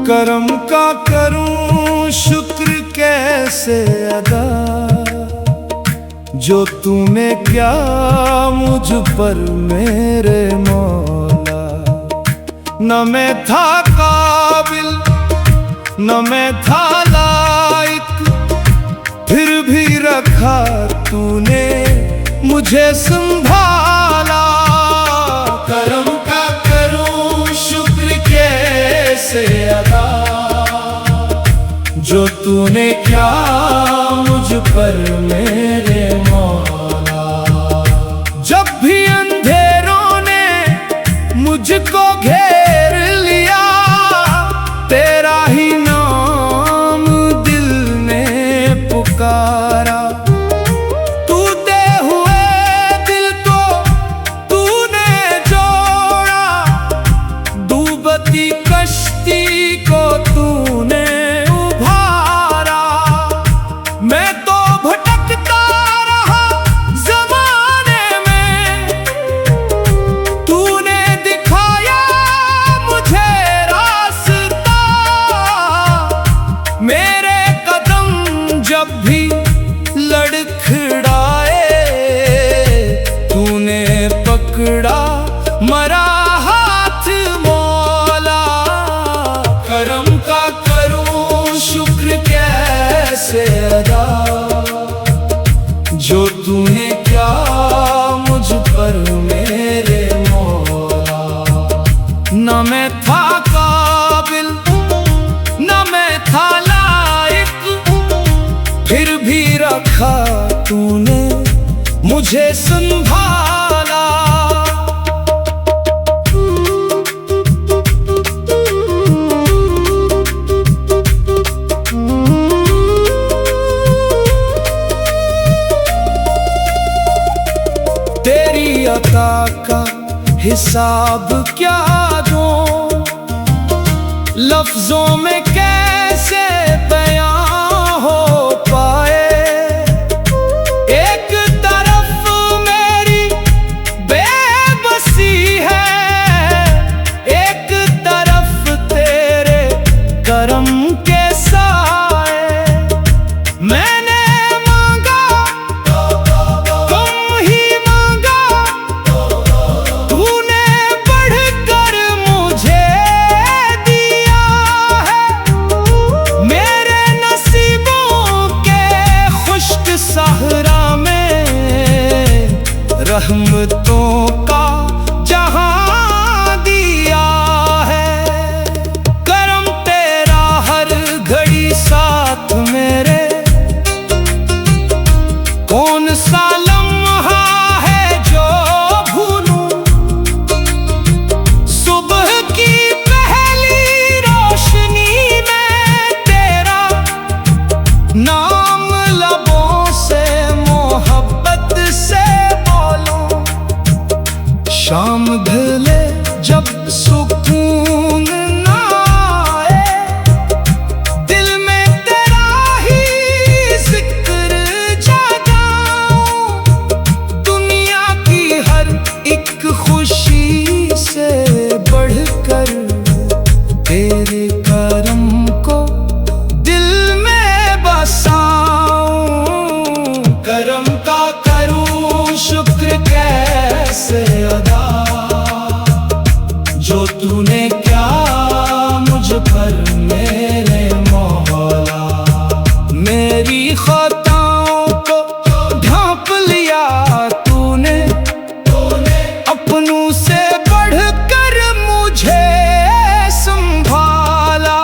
करम का करूं शुक्र कैसे अदा, जो तूने क्या मुझ पर मेरे मौला। न मैं था काबिल न मैं था लायक, फिर भी रखा तूने मुझे संभाला। करम का करूं शुक्र कैसे अदा, जो तूने क्या मुझ पर मेरे मौला। जब भी अंधेरों ने मुझको घेर लिया, तेरा ही नाम दिल ने पुकारा। टूटे हुए दिल को तूने जोड़ा, डूबती कश्ती को तूने उभारा। मैं तो भटकता रहा ज़माने में, तूने दिखाया मुझे रास्ता। मेरे कदम जब भी लड़खड़ाए, तूने पकड़ा मरा हाथ मौला। करम का करूं शुक्र कैसे अदा, जो तूने क्या मुझ पर मेरे मौला। न मैं था काबिल न मैं था लायक, फिर भी रखा तूने मुझे संभाला। तेरी अता का हिसाब क्या दूं, लफ्जों में कैसे बयां हो पाए। एक तरफ मेरी बेबसी है, एक तरफ तेरे करम के साए। मैंने मांगा तुम ही मांगा, तूने बढ़कर मुझे दिया है। मेरे नसीबों के खुश्क सहरा में रहमतों का जहां दिया है। करम तेरा हर घड़ी साथ मेरे, कौन सा लम्हा है जो भूलूं। सुबह की पहली रोशनी में तेरा नाम लबों से मोहब्बत से बोलूं। शाम ढले जब सुकून ना आए, दिल में तेरा ही जिक्र जगाऊं। दुनिया की हर एक खुशी से बढ़कर तेरे करम को दिल में बसाऊं। करम का करूं शुक्र कैसे अदा, जो तूने क्या मुझ पर मेरे मौला। मेरी खताओं को ढांप लिया तूने, अपनों से बढ़कर मुझे संभाला।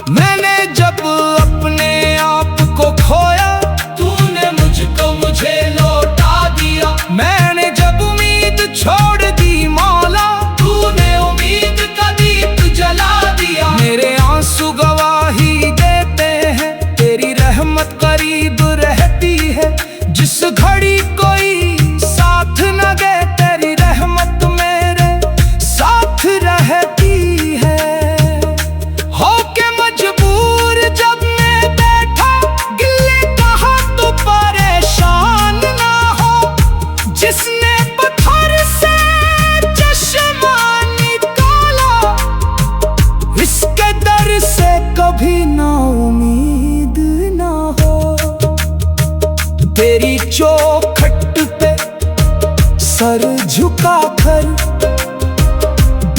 मैंने जब अपने आप को खोया, तूने मुझको मुझे लौटा दिया। मैंने जब उम्मीद छोड़ दी मौला, तूने उम्मीद का दीप जला दिया। मेरे आंसू गवाही देते हैं, तेरी रहमत करी चौखट पे सर झुका कर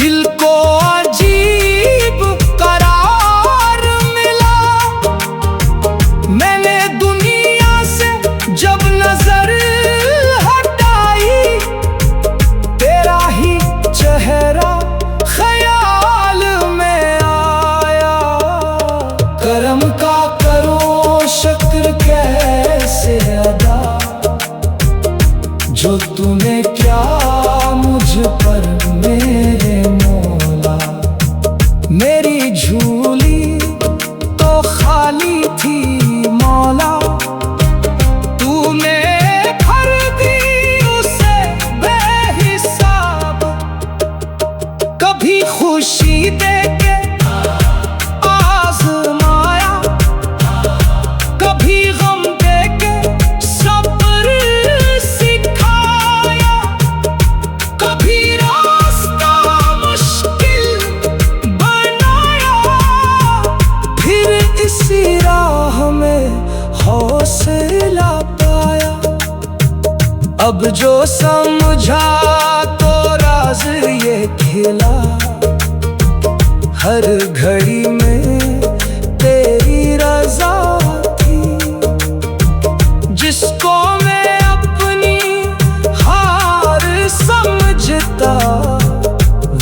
दिल को अजीब करार मिला। मैंने दुनिया से जब नजर हटाई, तेरा ही चेहरा ख्याल में आया। करम का करो शुक्र कैसे अदा, जो तूने क्या मुझ पर मेरे मौला। मेरी झोली तो खाली थी मौला, तूने भर दी उसे बेहिसाब। कभी खुशी देके आज़माया, कभी गम देके सब्र सिखाया। कभी रास्ता मुश्किल बनाया, फिर इसी राह में हौसला पाया। अब जो समझा तो राज ये खिला, हर घड़ी में तेरी रजा थी। जिसको मैं अपनी हार समझता,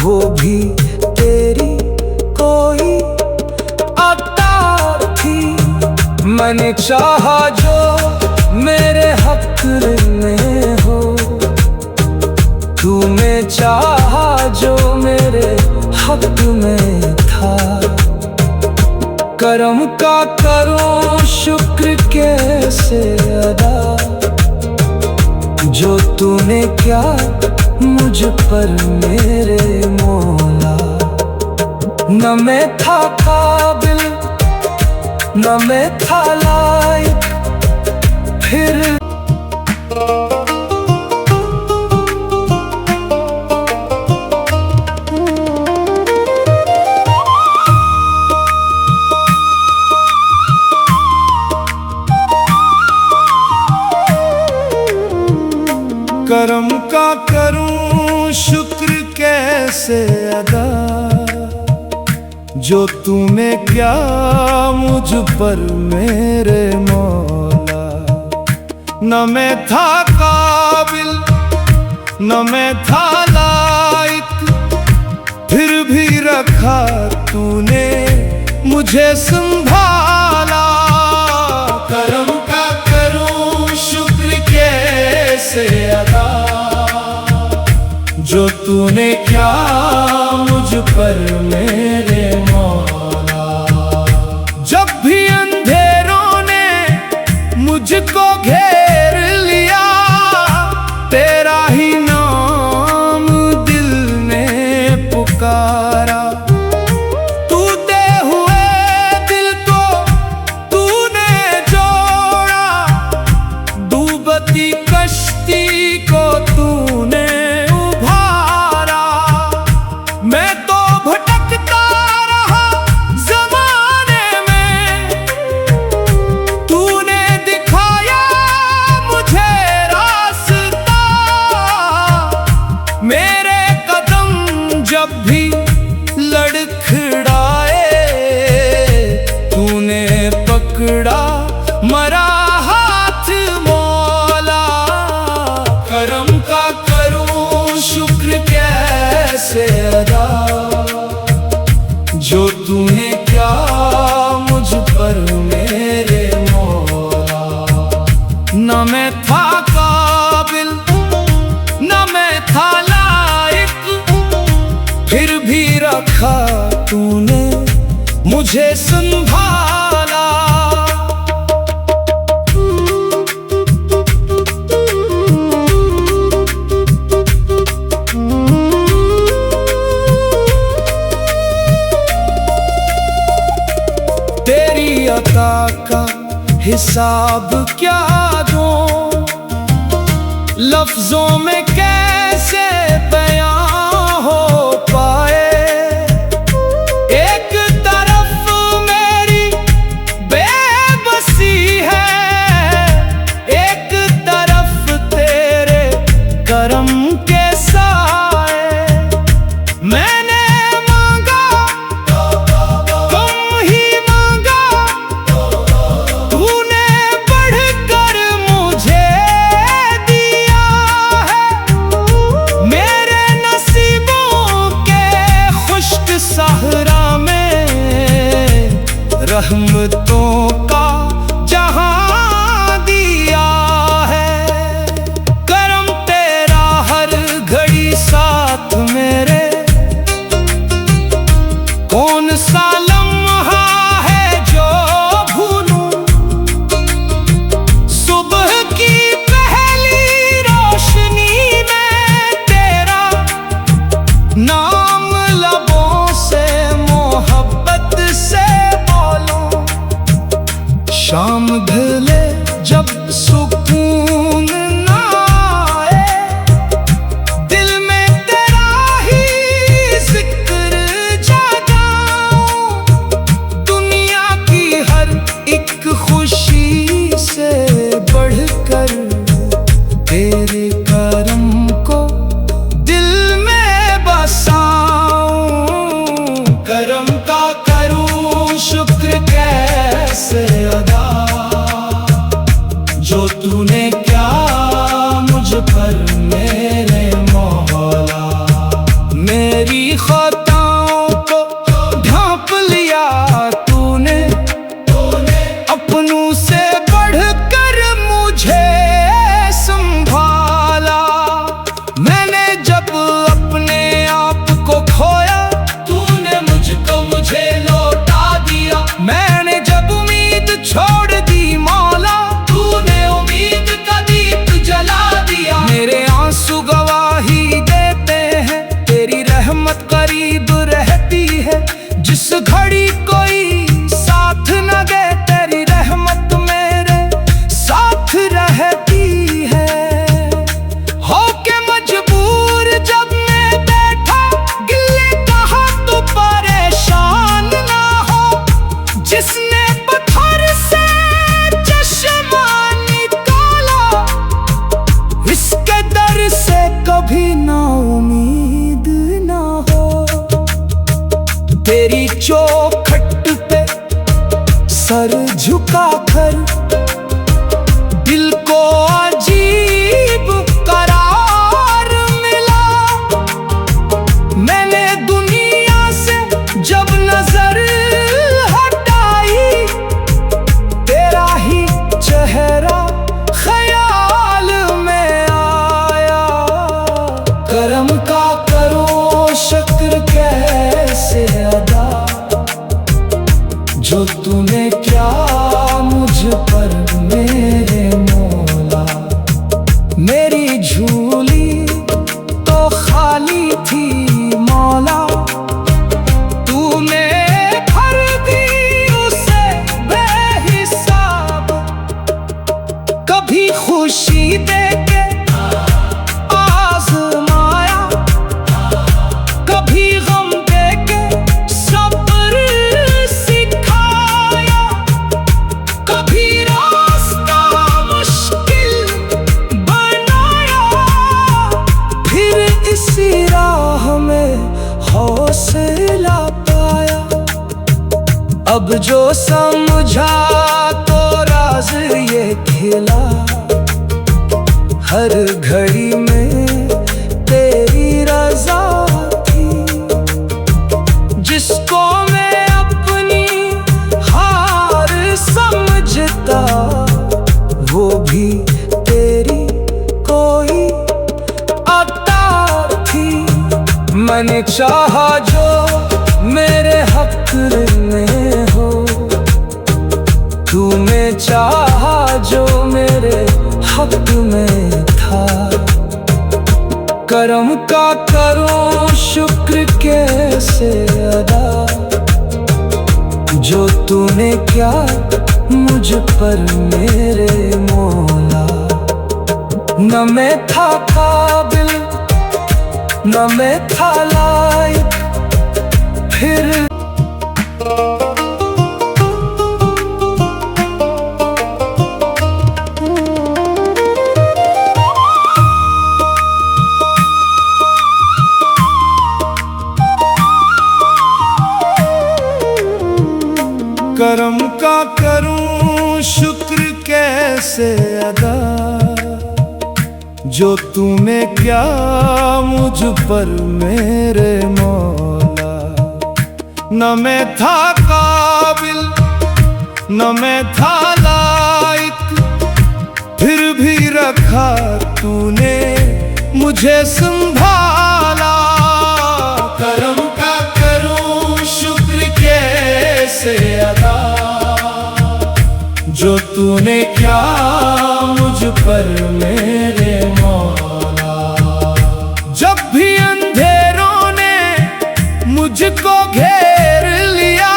वो भी तेरी कोई अता थी। मैंने चाहा जो मेरे हक में हो, तूने चाहा जो मेरे हक में था। करम का करो शुक्र कैसे अदा, जो तूने क्या मुझ पर मेरे मौला। न मैं था काबिल न मैं था लायक, फिर करम का करूं शुक्र कैसे अदा, जो तूने क्या मुझ पर मेरे मौला। न मैं था काबिल न मैं था लायक, फिर भी रखा तूने मुझे संभाला। करम का करूं शुक्र कैसे अदा, जो तूने क्या मुझ पर मेरे मौला। जब भी अंधेरों ने मुझको घेर लिया, तेरा ही नाम दिल ने पुकारा। टूटे हुए दिल को तूने जोड़ा, डूबती कश्ती को तूने उभारा। मैं तो भटकता रहा ज़माने में, तूने दिखाया मुझे रास्ता। मेरे कदम जब भी लड़खड़ाए, तूने पकड़ा मरा हाथ मौला। करम का करूं शुक्र कैसे अदा, जो तूने क्या मुझ पर मेरे मौला। न मैं था काबिल न मैं था लायक, फिर भी रखा तूने मुझे संभाला। तेरी अता का हिसाब क्या दूं, लफ्जों में कैसे बयां हो पाए। एक तरफ मेरी बेबसी है, एक तरफ रहमतों का जहां दिया है। करम तेरा हर घड़ी साथ मेरे, कौन सा लम्हा है जो भूलूं। सुबह की पहली रोशनी में तेरा नाम लबों से मोहब्बत से बोलूं। शाम ढले जब सुकून ना आए, दिल में तेरा ही जिक्र जगाऊं। दुनिया की हर एक खुशी से बढ़कर तेरे करम को दिल में बसाऊं। करम का करूं शुक्र कैसे अदा, जो तूने क्या मुझ पर मेरे मौला। मेरी खताओं को ढांप लिया तूने, अपनों से बढ़कर मुझे संभाला। मैंने जब अपने आप को खोया, तूने मुझको मुझे लौटा दिया। मैंने जब उम्मीद छोड़ दी मौला, तूने उम्मीद का दीप जला दिया। मेरे आंसू गवाही देते हैं, तेरी रहमत करीब रहती है। जिस घड़ी कोई साथ न दे, तेरी रहमत मेरे साथ रहती है। होके मजबूर जब मैं बैठा, गिले कहा तो परेशान ना हो। जिसने पत्थर से चश्मा निकाला, इसके दर से कभी ना उम्मीद ना हो। तेरी चौखट पे सर झुका कर दिल को अजीब करार मिला। मैंने दुनिया से जब नजर हटाई, तेरा ही चेहरा ख्याल में आया। करम का करो शुक्र कैसे अदा, जो तूने क्या मुझ पर मेरे मौला। मेरी झोली तो खाली थी मौला, तूने भर दी उसे बेहिसाब। कभी खुशी देके आज़माया, कभी गम देके सब्र सिखाया। कभी रास्ता मुश्किल बनाया, फिर इसी राह में हौसला पाया। अब जो समझा तो राज ये खिला, हर घड़ी में तेरी रजा थी। जिसको मैं अपनी हार समझता, वो भी तेरी कोई अता थी। मैंने चाहा जो मेरे हक में हो, तूने चाहा जो मेरे हक में था। करम का करो शुक्र कैसे अदा, जो तूने क्या मुझ पर मेरे मौला। न मैं था काबिल, न मैं था लायक, फिर करम का करूं शुक्र कैसे अदा, जो तूने क्या मुझ पर मेरे मौला। न मैं था काबिल, न मैं था लायक, फिर भी रखा तूने मुझे संभाला। करम का करूं शुक्र कैसे अदा, जो तूने क्या मुझ पर मेरे मौला। जब भी अंधेरों ने मुझको घेर लिया,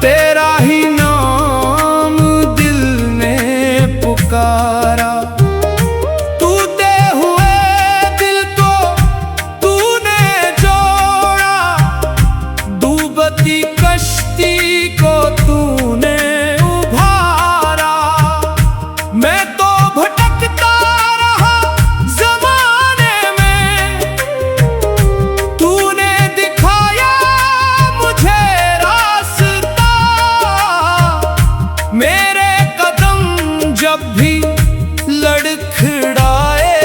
तेरा ही नाम दिल ने पुकारा। टूटे हुए दिल को तूने जोड़ा, डूबती कश्ती को तूने उभारा। मैं तो भटकता रहा ज़माने में, तूने दिखाया मुझे रास्ता। मेरे कदम जब भी लड़खड़ाए,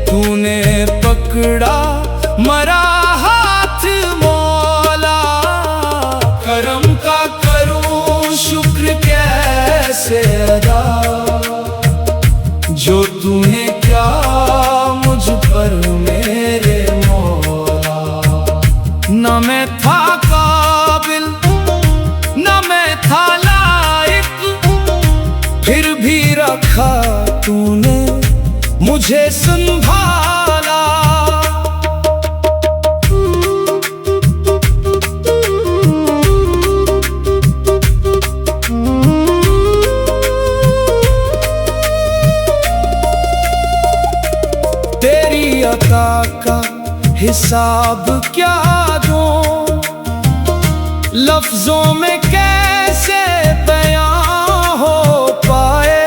तूने पकड़ा मरा हाथ मौला। करम का करूं शुक्र कैसे अदा, जो तूने क्या मुझ पर मेरे मौला। न मैं था काबिल, न मैं था लायक, फिर भी रखा तूने मुझे संभाला। तेरी अता का हिसाब क्या दूं, लफ्जों में कैसे बयां हो पाए।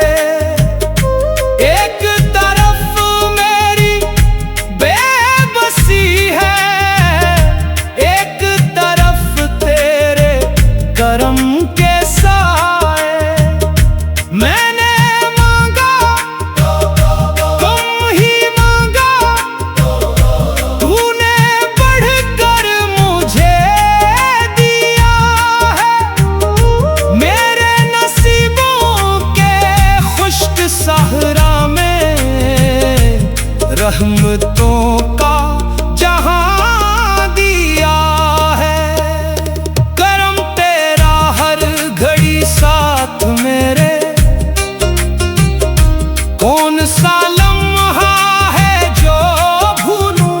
एक तरफ मेरी बेबसी है, एक तरफ तेरे करम के साए। मैंने मांगा तुम ही मांगा, तूने बढ़कर मुझे दिया है। मेरे नसीबों के खुश्क सहरा में रहमतों का जहां दिया है। करम तेरा हर घड़ी साथ मेरे, कौन सा लम्हा है जो भूलूं।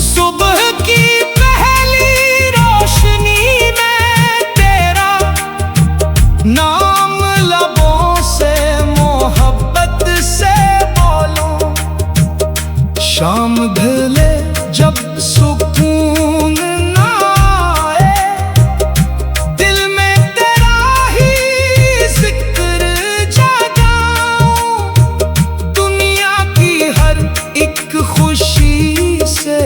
सुबह की पहली रोशनी में तेरा नाम लबों से मोहब्बत से बोलूं। शाम ढले जब सुकून ना आए, दिल में तेरा ही जिक्र जगाऊं। दुनिया की हर एक खुशी से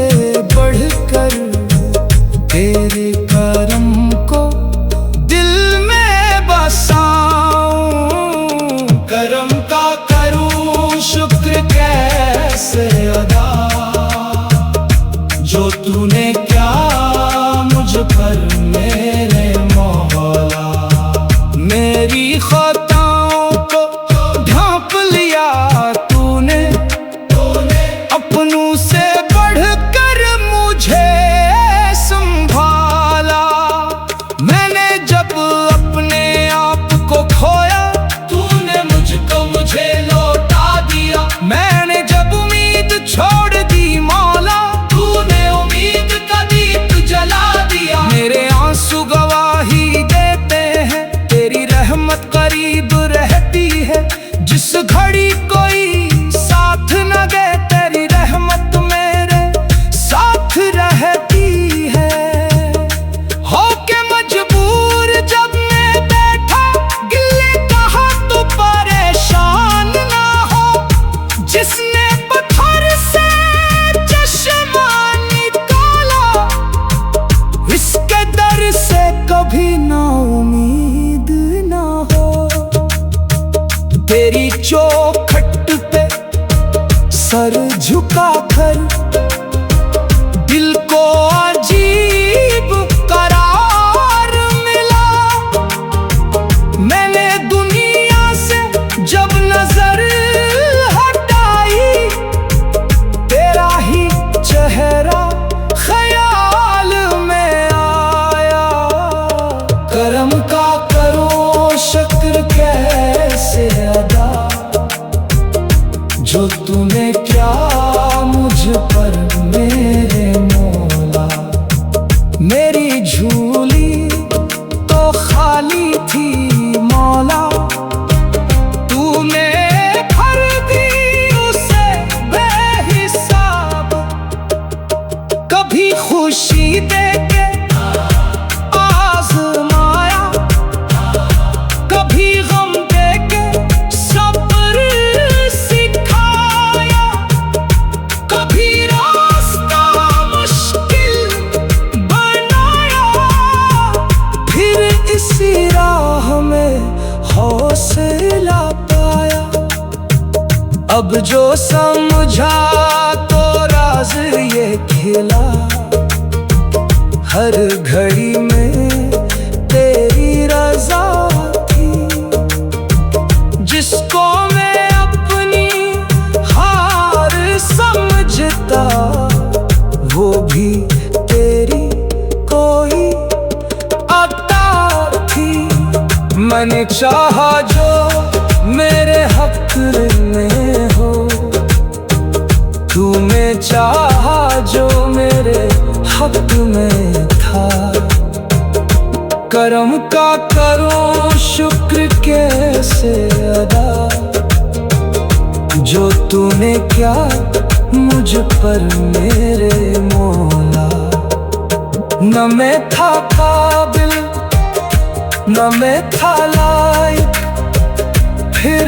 बढ़कर तेरे करम को दिल में बसाऊं। करम का करूं शुक्र कैसे अदा, जो तूने क्या मुझ पर मेरे मौला। मेरी खताओं को ढांप लिया तूने, अपनों से बढ़कर मुझे संभाला। मैंने जब अपने आप को खोया, तूने मुझको मुझे लौटा दिया। मैंने जब उम्मीद छोड़ दी मौला, तूने उम्मीद का दीप जला दिया। मेरे आंसू गवाही देते हैं, तेरी रहमत करीब रहती है। जिस घड़ी कोई साथ न दे, तेरी रहमत मेरे साथ रहती है। होके मजबूर जब मैं बैठा, गिले कहा तो परेशान ना हो। जिसने पत्थर से चश्मा निकाला, इसके दर से कभी ना उम्मीद ना हो। तेरी चौखट पे सर झुका कर, दिल को अजीब करार कभी खुशी देके आजमाया, कभी गम देके सब्र सिखाया, कभी रास्ता मुश्किल बनाया, फिर इसी राह में हौसला पाया। अब जो समझा तो राज ये खिला, हर घड़ी में तेरी रजा थी। जिसको मैं अपनी हार समझता, वो भी तेरी कोई अता थी। मैंने चाहा जो मेरे हक में हो, तूने चाहा जो मेरे हक में था। करम का करूं शुक्र कैसे अदा, जो तूने क्या मुझ पर मेरे मौला। न मैं था काबिल न मैं था लायक, फिर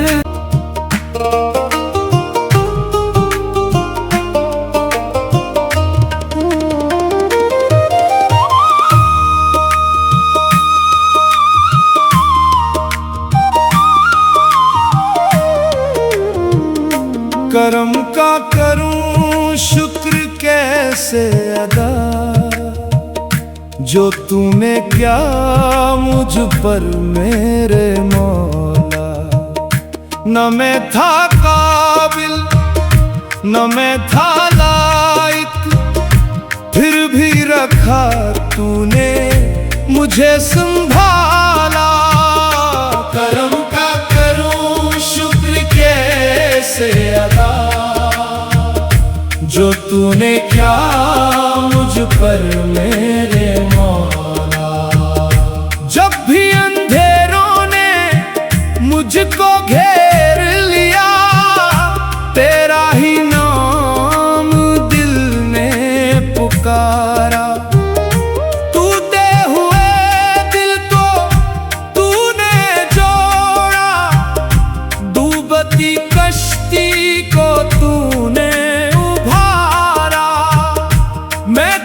करम का करूं शुक्र कैसे अदा, जो तूने क्या मुझ पर मेरे मौला। न मैं था काबिल न मैं था लायक, फिर भी रखा तूने मुझे संभाला। करम का करूं शुक्र कैसे अदा, जो तूने क्या मुझ पर मेरे मौला। जब भी अंधेरों ने मुझको घेर लिया, तेरा ही नाम दिल ने पुकारा। टूटे हुए दिल को तूने जोड़ा, डूबती कश्ती को तूने उभारा। मैं